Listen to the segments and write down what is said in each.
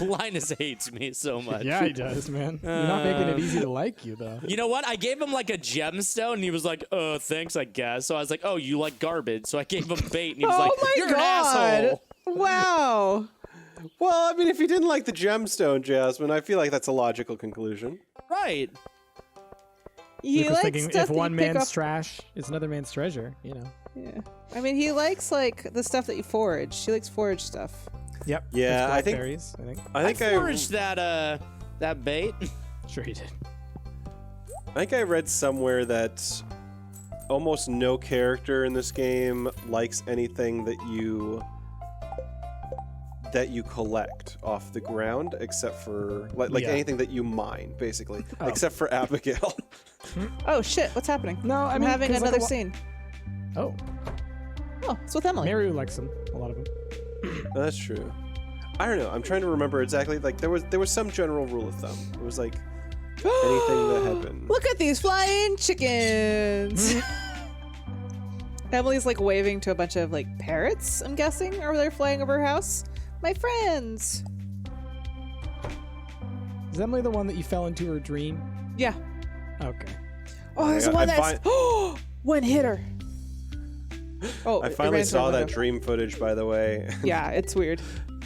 Linus hates me so much. Yeah, he does, man. You're not making it easy to like you, though. You know what? I gave him like a gemstone, and he was like, thanks, I guess. So I was like, oh, you like garbage. So I gave him bait, and he was like, you're an asshole. Wow. Well, I mean, if you didn't like the gemstone, Jasmine, I feel like that's a logical conclusion. Right. He Luke was likes thinking stuff if that one you pick man's off. trash, it's another man's treasure, you know. Yeah. I mean, he likes like the stuff that you forage. He likes forage stuff. Yep. Yeah, I think- berries, I think. I think foraged that bait. Sure he did. I think I read somewhere that almost no character in this game likes anything that you collect off the ground, except for like Yeah. anything that you mine, basically, except for Abigail. Oh shit! What's happening? No, I I'm mean, having 'cause, like, another a scene. Oh, Oh, it's with Emily. Maru likes them, a lot of them. That's true. I don't know. I'm trying to remember exactly. Like there was some general rule of thumb. It was like anything that had been. Look at these flying chickens. Emily's like waving to a bunch of like parrots. I'm guessing, or they're flying over her house. My friends. Is Emily the one that you fell into her dream? Yeah. Okay. Oh, there's I- one I that's one hitter. Oh, I it finally ran through saw a that window. dream footage, by the way. Yeah, it's weird.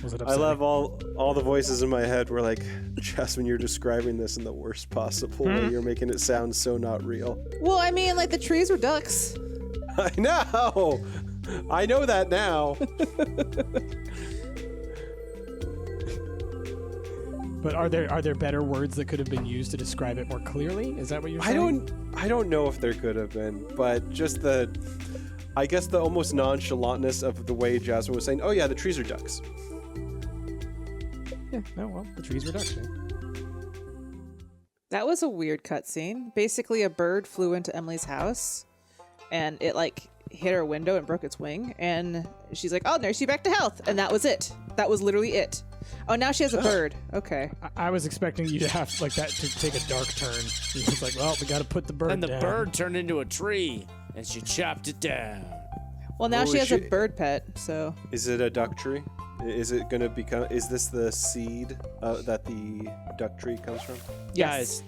Was it I upsetting? love all the voices in my head were like, Jasmine, you're describing this in the worst possible way. You're making it sound so not real. Well, I mean, like the trees were ducks. I know! I know that now. But are there better words that could have been used to describe it more clearly? Is that what you're saying? I don't know if there could have been, but just I guess the almost nonchalantness of the way Jasmine was saying, oh yeah, the trees are ducks. Yeah. No. Well, the trees were ducks. Yeah. That was a weird cutscene. Basically, a bird flew into Emily's house, and it like hit her window and broke its wing. And she's like, "Oh, nurse you back to health," and that was it. That was literally it. Oh, now she has a bird. Okay. I was expecting you to have like that to take a dark turn. He was like, "Well, we got to put the bird And the down." bird turned into a tree, and she chopped it down. Well, now Oh, she is has a she- bird pet. So Is it a duck tree? Is it going to become, is this the seed that the duck tree comes from? yes.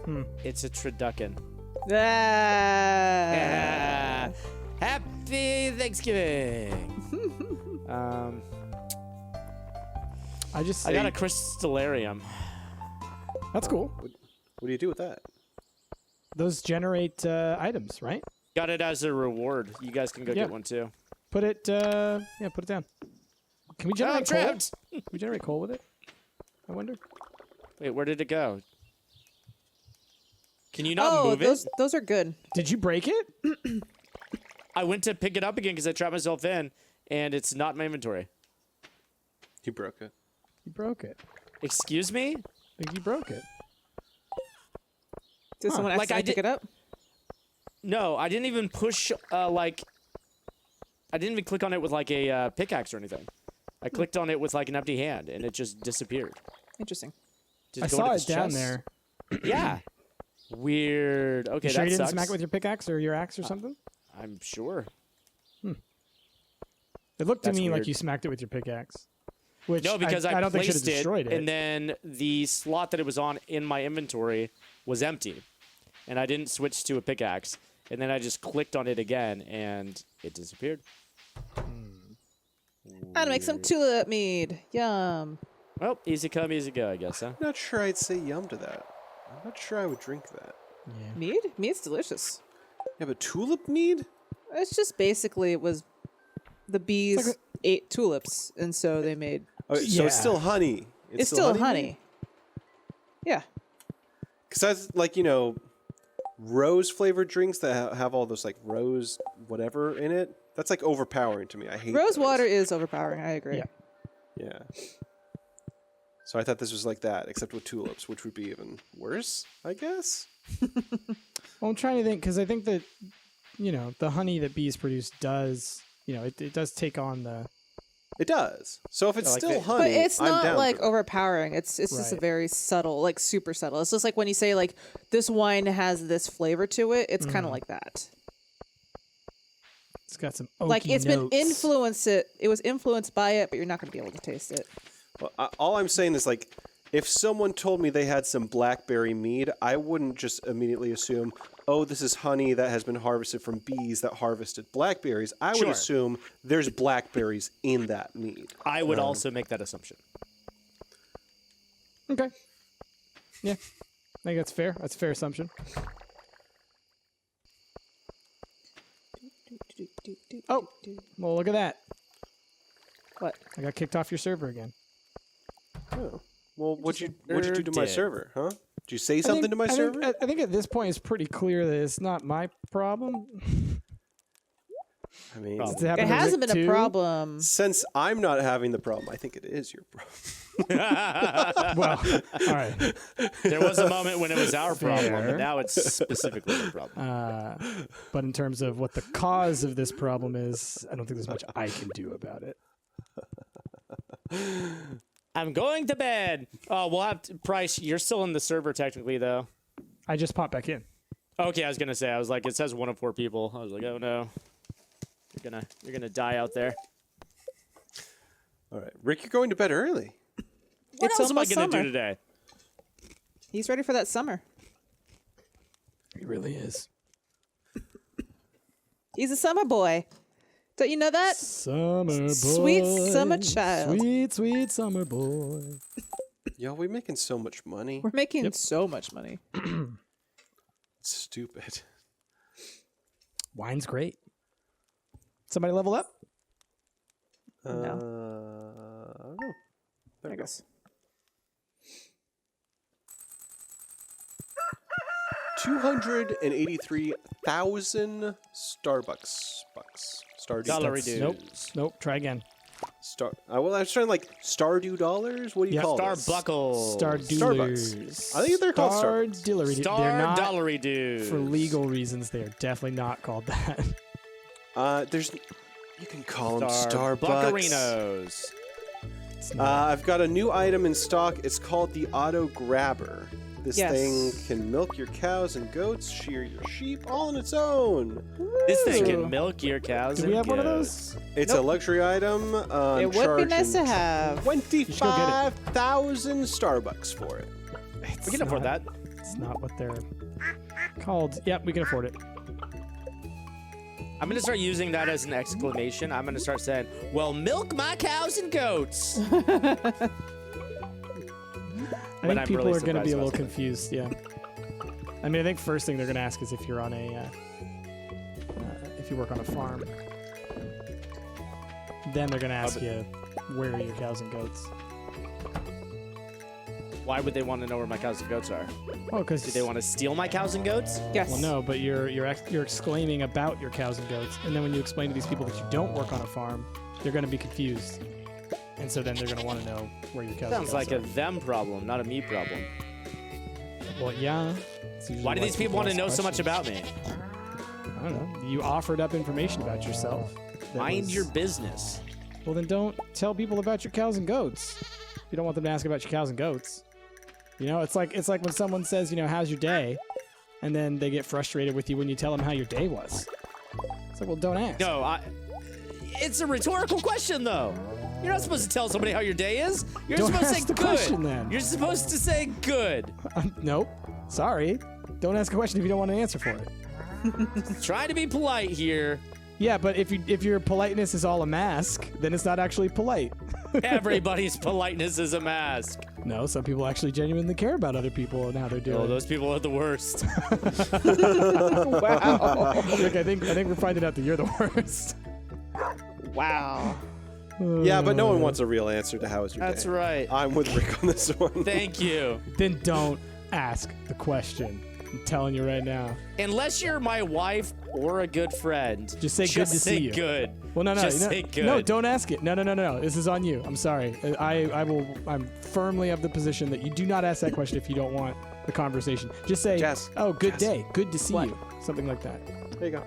Guys, it's a turducken. Ah. Happy Thanksgiving. I just I got a Crystalarium. That's cool. What do you do with that? Those generate items, right? Got it as a reward. You guys can go Yeah. get one too. Put it. Put it down. Can we generate coal? trapped. Can we generate coal with it? I wonder. Wait, where did it go? Can you not Oh, move those are good. Did you break it? I went to pick it up again because I trapped myself in, and it's not in my inventory. He broke it. You broke it. Excuse me? I think you broke it. Did someone Like, I accidentally pick it up? No, I didn't even push, I didn't even click on it with, like, a pickaxe or anything. I clicked on it with, like, an empty hand, and it just disappeared. Interesting. Just I go saw into it this down chest. there. Yeah. Weird. Okay, You sure that you didn't sucks. smack it with your pickaxe or your axe or something? I'm sure. It looked to That's me like weird. you smacked it with your pickaxe. Which No, because I don't think should have placed it, destroyed it. and then the slot that it was on in my inventory was empty, and I didn't switch to a pickaxe, and then I just clicked on it again, and it disappeared. I'll make some tulip mead. Yum. Well, easy come, easy go, I guess, huh? I'm not sure I'd say yum to that. I'm not sure I would drink that. Yeah. Mead? Mead's delicious. Yeah, but tulip mead? It's just basically it was the bees like ate tulips, and so they made. Oh, so Yeah. it's still honey. It's still honey. Yeah. Because that's like, you know, rose flavored drinks that have all those like rose whatever in it. That's like overpowering to me. I hate Rose those. water is overpowering. I agree. Yeah. Yeah. So I thought this was like that, except with tulips, which would be even worse, I guess. Well, I'm trying to think because I think that, you know, the honey that bees produce does, you know, it does take on the. It does. So if it's like still that. honey, But it's I'm not down like for it. overpowering. It's just a Right. very subtle, like super subtle. It's just like when you say like this wine has this flavor to it. It's kind of like that. It's got some Like oaky it's notes. been influenced. It was influenced by it, but you're not going to be able to taste it. Well, all I'm saying is, like, if someone told me they had some blackberry mead, I wouldn't just immediately assume, oh, this is honey that has been harvested from bees that harvested blackberries. I would Sure. assume there's blackberries in that mead. I would also make that assumption. Okay. Yeah. I think that's fair. That's a fair assumption. Oh, well, look at that. What? I got kicked off your server again. Oh. Well, what'd you do to my dead. server, huh? Did you say something to my server? I think at this point it's pretty clear that it's not my problem. I mean, It's It happened to hasn't Rick been a too. problem. since I'm not having the problem, I think it is your problem. Well, all right. There was a moment when it was our problem, Fair. but now it's specifically the problem. But in terms of what the cause of this problem is, I don't think there's much I can do about it. I'm going to bed. Oh, we'll have to, Price, you're still in the server technically, though. I just popped back in. Okay, I was gonna say, I was like, it says 1 of 4 people. I was like, oh no, you're gonna die out there. All right, Rick, you're going to bed early. What It's else am I almost gonna summer. do today? He's ready for that summer. He really is. He's a summer boy. Don't you know that? Summer boy. Sweet summer child. Sweet, sweet summer boy. Yo, we're making so much money. We're making so much money. It's stupid. Wine's great. Somebody level up? I don't know. There we go. 283,000 Starbucks bucks. Stardew. Dollar That's- dues. Nope. Try again. Well, I was trying like Stardew dollars. What do you Yeah. call Star this? buckles. Star Starbucks. dealers. I think they're called Starbucks. Dealery. Star They're not, dollary dues. for legal reasons, they are definitely not called that. There's. You can call them Star Starbucks. Buccarinos. It's not. I've got a new item in stock. It's called the Auto Grabber. This Yes. thing can milk your cows and goats, shear your sheep, all on its own. This thing Ooh. can milk your cows. Do and we have one of goats. those? It's a luxury item. It would be nice to have. 25,000 Starbucks for it. It's We can afford not- that. It's not what they're called. Yep, we can afford it. I'm gonna start using that as an exclamation. I'm gonna start saying, "Well, milk my cows and goats." I But think I'm people really are going to be a surprised little about confused. Yeah. I mean, I think first thing they're going to ask is if you're on if you work on a farm. Then they're going to ask you where are your cows and goats. Why would they want to know where my cows and goats are? Oh, because Do they want to steal my cows and goats? Yes. Well, no, but you're exclaiming about your cows and goats, and then when you explain to these people that you don't work on a farm, they're going to be confused, and so then they're going to want to know where your cows Sounds and like goats a them problem, not a me problem. are. Well, yeah. It's usually Why do these people want to ask know so much questions. about me? I don't know. You offered up information about yourself. that Mind was- your business. Well, then don't tell people about your cows and goats. You don't want them to ask about your cows and goats. You know, it's like when someone says, you know, how's your day? And then they get frustrated with you when you tell them how your day was. It's like, well, don't ask. No, it's a rhetorical question, though. You're not supposed to tell somebody how your day is. You're Don't supposed to ask say the good. question, then. You're supposed to say good. Nope. Sorry. Don't ask a question if you don't want an answer for it. Trying to be polite here. Yeah, but if your politeness is all a mask, then it's not actually polite. Everybody's politeness is a mask. No, some people actually genuinely care about other people and how they're doing. Oh, those people are the worst. Wow. Rick, I think we're finding out that you're the worst. Wow. Yeah, but no one wants a real answer to how is your That's day. right. I'm with Rick on this one. Thank you. Then don't ask the question. I'm telling you right now. Unless you're my wife or a good friend, Just say good to say see you. good. Well, no, Just say good. no, don't ask it. No. This is on you. I'm sorry. I'm firmly of the position that you do not ask that question if you don't want the conversation. Just say, Jess, "Oh, good Jess. day. Good to see What? you." Something like that. There you go.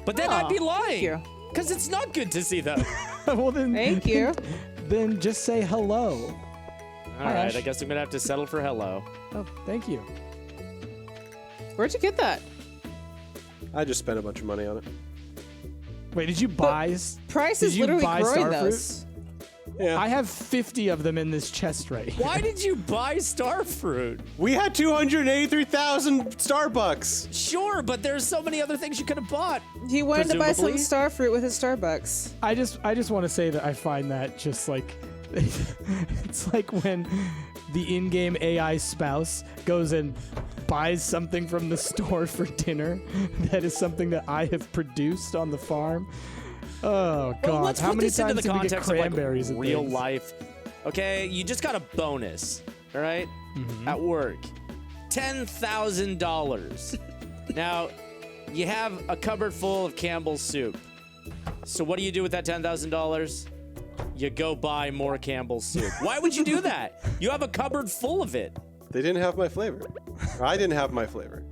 But then Aw, I'd be thank lying. you. Because it's not good to see them. Well, then. Thank you. Then just say hello. All right, Ash. I guess I'm going to have to settle for hello. Oh, thank you. Where'd you get that? I just spent a bunch of money on it. Wait, did you buy? Price Did is you literally buy growing Starfruit? those. Yeah. I have 50 of them in this chest right here. Why did you buy star fruit? We had 283,000 Starbucks. Sure, but there's so many other things you could have bought. He wanted to buy some Presumably. star fruit with his Starbucks. I just want to say that I find that just like it's like when the in-game AI spouse goes and buys something from the store for dinner that is something that I have produced on the farm. Oh god! Well, let's How put many this into times the did we get context of cranberries like and real things? life. Okay, you just got a bonus, all right, at work, $10,000. Now, you have a cupboard full of Campbell's soup. So what do you do with that $10,000? You go buy more Campbell's soup. Why would you do that? You have a cupboard full of it. They didn't have my flavor. I didn't have my flavor.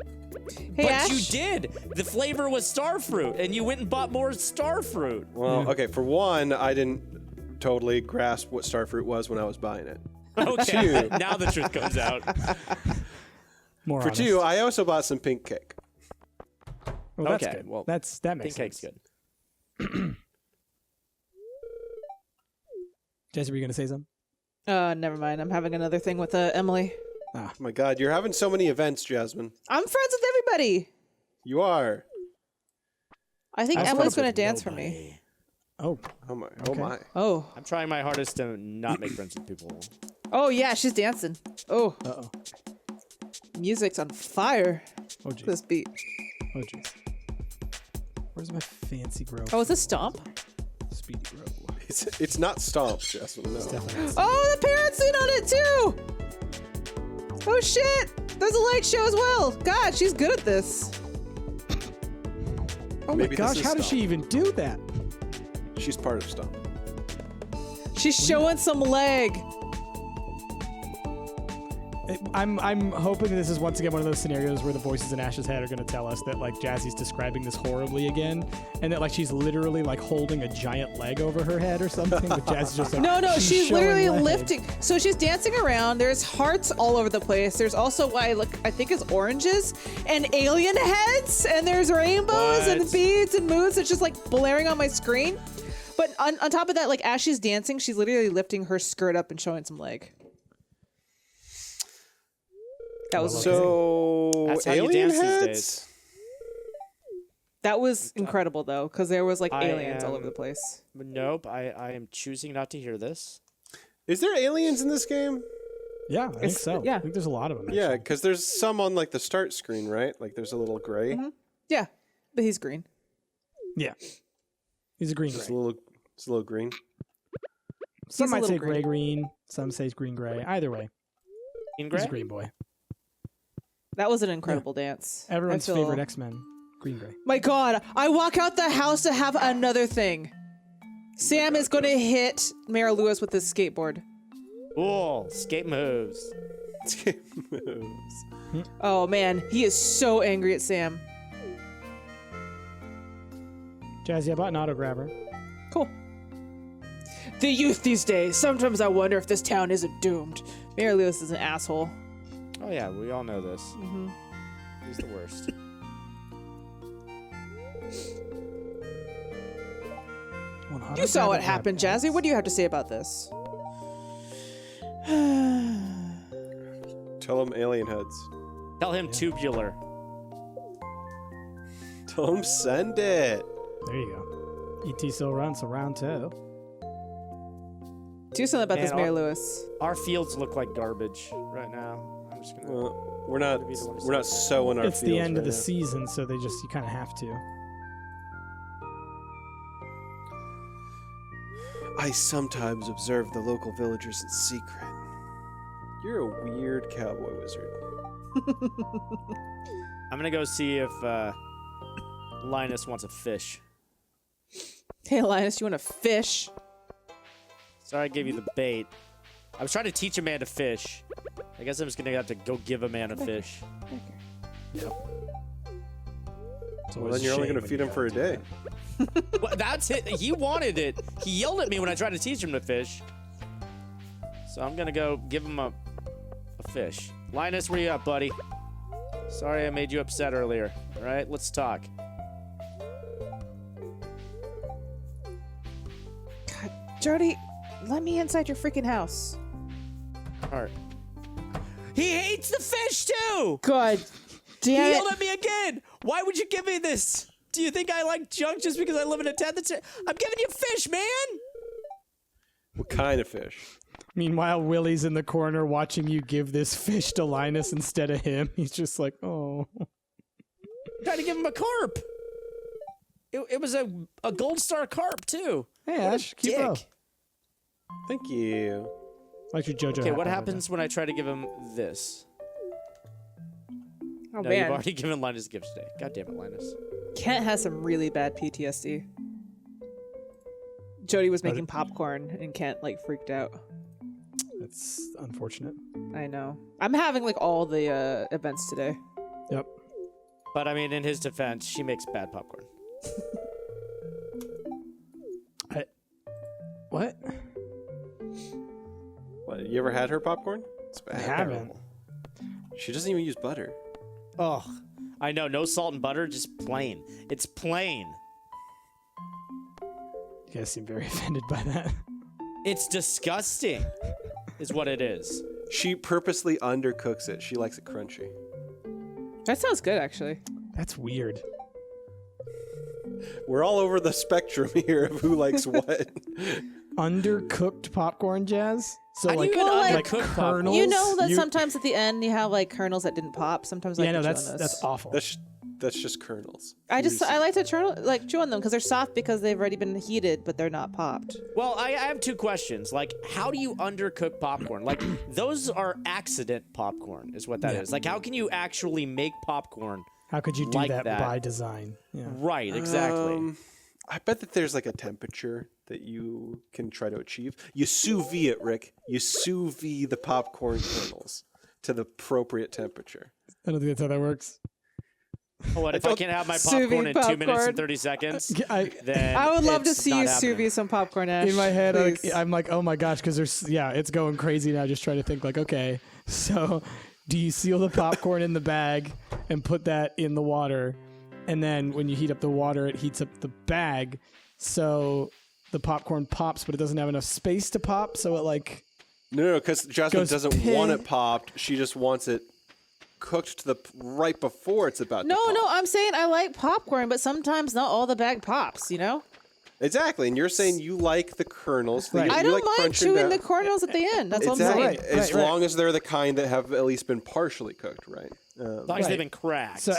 Hey, But Ash. you did. The flavor was star fruit, and you went and bought more star fruit. Well, okay, for one, I didn't totally grasp what starfruit was when I was buying it. Okay, now the truth comes out. More For honest. two, I also bought some pink cake. Well, that's Okay, good. well, that makes Pink cake's sense. good. Jesse, were you gonna say something? Never mind. I'm having another thing with Emily. Oh my god, you're having so many events, Jasmine. I'm friends with everybody. You are. I think I was Emily's friends going to with dance for nobody. me. Oh, Oh my. Okay. Oh my. Oh. I'm trying my hardest to not make friends with people. Oh, yeah, she's dancing. Oh, uh-oh. music's on fire. Oh jeez. This beat. Oh jeez. Where's my fancy grow? Oh, is this Stomp? Speedy grow. It's not Stomp, Jasmine. No. Oh, the parrot's in on it too. Oh shit! There's a light show as well. God, she's good at this. Oh Maybe my this gosh, is how does she Stomp. even do that? She's part of Stomp. She's showing some leg. I'm hoping this is once again one of those scenarios where the voices in Ash's head are going to tell us that like Jazzy's describing this horribly again, and that like she's literally like holding a giant leg over her head or something. But Jazzy's just like, No, she's showing literally leg. lifting. So she's dancing around. There's hearts all over the place. There's also what I think is oranges and alien heads, and there's rainbows and What? beads and moons. It's just like blaring on my screen. But on top of that, like as she's dancing, she's literally lifting her skirt up and showing some leg. That was So That's how you alien dance these heads? days. that was incredible though, because there was like I aliens all over am- the place. Nope, I am choosing not to hear this. Is there aliens in this game? Yeah, I think It's- so. yeah. I think there's a lot of them. Yeah, actually. because there's some on like the start screen, right? Like there's a little gray. Yeah, but he's green. Yeah. He's a green It's gray. a little green. Some He's a might little say gray green. Some say green gray. Either way, In he's gray? a green boy. That was an incredible dance. I Everyone's feel- favorite X-Men, green gray. My God, I walk out the house to have another thing. Sam is going to hit Mayor Lewis with his skateboard. Cool. Skate moves. Moves. Oh man, he is so angry at Sam. Jazzy, I bought an auto grabber. Cool. The youth these days. Sometimes I wonder if this town isn't doomed. Mayor Lewis is an asshole. Oh yeah, we all know this. Mm-hmm. He's the worst. One auto You saw what grabber happened, grab Jazzy. What do you have to say about this? Tell them alien heads. Tell him tubular. Tell them send it. There you go. ET still runs, so round two. Do something about Man, this, Mayor Lewis. Our fields look like garbage right now. I'm just gonna. Well, we're not Be the one to we're not say sowing our It's the fields end of right the now. season, so you kind of have to. I sometimes observe the local villagers in secret. You're a weird cowboy wizard. I'm gonna go see if Linus wants a fish. Hey, Linus, you want to fish? Sorry, I gave you the bait. I was trying to teach a man to fish. I guess I'm just gonna have to go give a man a fish. Well, then you're only going to feed him for a day. Well, that's it. He wanted it. He yelled at me when I tried to teach him to fish. So I'm gonna go give him a fish. Linus, where you at, buddy? Sorry I made you upset earlier. All right, let's talk. God, Jody, Let me inside your freaking house. All right. He hates the fish too. God He damn yelled it. at me again. Why would you give me this? Do you think I like junk just because I live in a tent? I'm giving you fish, man. What kind of fish? Meanwhile, Willie's in the corner watching you give this fish to Linus instead of him. He's just like, oh. I'm trying to give him a carp. It was a gold star carp too. Hey, What a Ash, cute bro. dick. Thank you. Like your JoJo. Okay, hat what over happens when I try to give him this? Oh No, man. you've already given Linus gifts today. God damn it, Linus. Kent has some really bad PTSD. Jody was making popcorn and Kent like freaked out. there. That's unfortunate. I know. I'm having like all the events today. Yep. But I mean, in his defense, she makes bad popcorn. What? What, you ever had her popcorn? It's I bad. haven't. She doesn't even use butter. Oh, I know. No salt and butter, just plain. It's plain. You guys seem very offended by that. It's disgusting, is what it is. She purposely undercooks it. She likes it crunchy. That sounds good actually. That's weird. We're all over the spectrum here of who likes what. Undercooked popcorn, Jazz? So How do like, you even like undercook popcorn? kernels? You know that You- sometimes at the end you have like kernels that didn't pop. Sometimes I Yeah, like no, to chew on those. that's awful. That's just kernels. I like to chew on them because they're soft because they've already been heated, but they're not popped. Well, I have two questions. Like, how do you undercook popcorn? Like, those are accident popcorn, is what that is. Like, how can you actually make popcorn? How could you do like that, that. by design? Yeah. Right, exactly. I bet that there's like a temperature that you can try to achieve. You sous vide it, Rick. You sous vide the popcorn kernels to the appropriate temperature. I don't think that's how that works. What if I can't have my Sous popcorn vide in 2 minutes popcorn. and 30 seconds? I, Then I would love to it's see not you happening. sous vide some popcorn, Ash. in my head, Please. I'm like, oh my gosh, because there's, it's going crazy now. Just trying to think, like, okay, so do you seal the popcorn in the bag and put that in the water, and then when you heat up the water, it heats up the bag, so the popcorn pops, but it doesn't have enough space to pop, so it like No, because Jasmine Goes doesn't pig. want it popped. She just wants it cooked to the right before it's about to No, pop. no, I'm saying I like popcorn, but sometimes not all the bag pops, you know? Exactly, and you're saying you like the kernels. that Right. you I don't like mind crunching chewing down. the kernels at the end. That's Exactly, what I'm saying. as long as they're the kind that have at least been partially cooked, right? As long as they've been cracked. So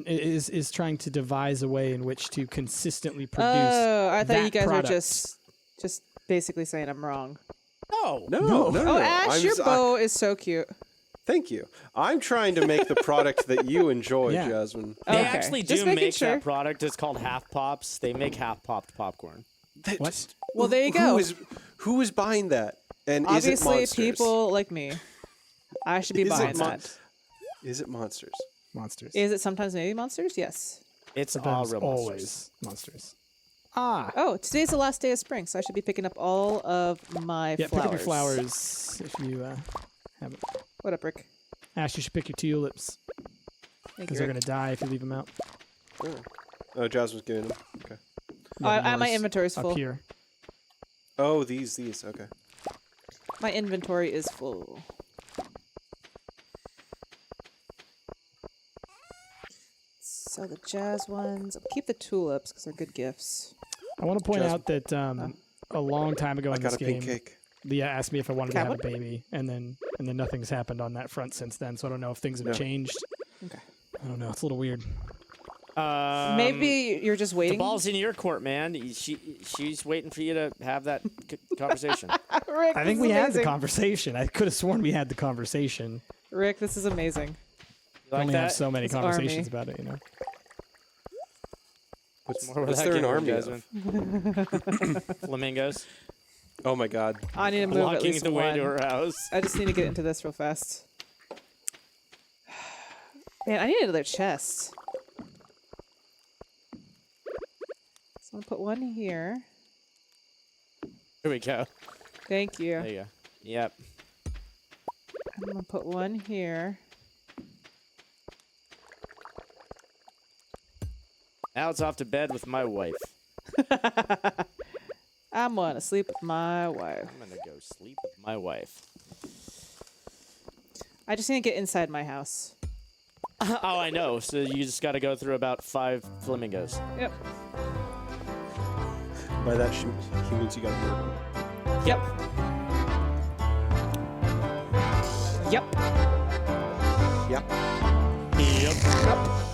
is trying to devise a way in which to consistently produce. Oh, I thought that you guys product. were just basically saying I'm wrong. no. No. Oh, Ash, your bow is so cute. Thank you. I'm trying to make the product that you enjoy, Yeah. Jasmine. They Okay. actually Just do making make sure. that product. It's called half pops. They make half popped popcorn. What? Well, there you go. Who is buying that? And is it Obviously, monsters? people like me. I should be Is it buying mon- that. Is it monsters? Monsters. Is it sometimes maybe monsters? Yes. It's all Sometimes real always monsters. Ah. Oh, today's the last day of spring, so I should be picking up all of my Yeah, flowers. pick up your flowers if you have it. What up, Rick? Ash, you should pick your tulips Thank because you. they're Rick. gonna die if you leave them out. Oh, Jasmine's giving them. Okay. My Yours inventory's up full. here. Oh, these. Okay. My inventory is full. So the jazz ones. I'll keep the tulips because they're good gifts. I want to point Just- out that a long time ago I in got this a pink game, cake. Leah asked me if I wanted to have a Cabot? baby, and then nothing's happened on that front since then. So I don't know if things have No. changed. Okay. I don't know. It's a little weird. Maybe you're just The waiting. ball's in your court, man. She's waiting for you to have that conversation. Rick, I think this we is had the amazing. conversation. I could have sworn we had the conversation. Rick, this is amazing. You We like only that? have so many It's conversations army. about it, you know. What's More where what's that there an came from, army Jasmine. of? Flamingos Oh my God. I need to move at walking least the way one. to her house. I just need to get into this real fast. Man, I need another chest. So I'm gonna put one here. Here we go. Thank you. There you go. Yep. I'm gonna put one here. Now it's off to bed with my wife. I'm gonna sleep with my wife. I'm gonna go sleep with my wife. I just need to get inside my house. Oh, I know. So you just got to go through about 5 flamingos. Yep. By that, he means you got to murder him. Yep. Yep. Yep. Yep.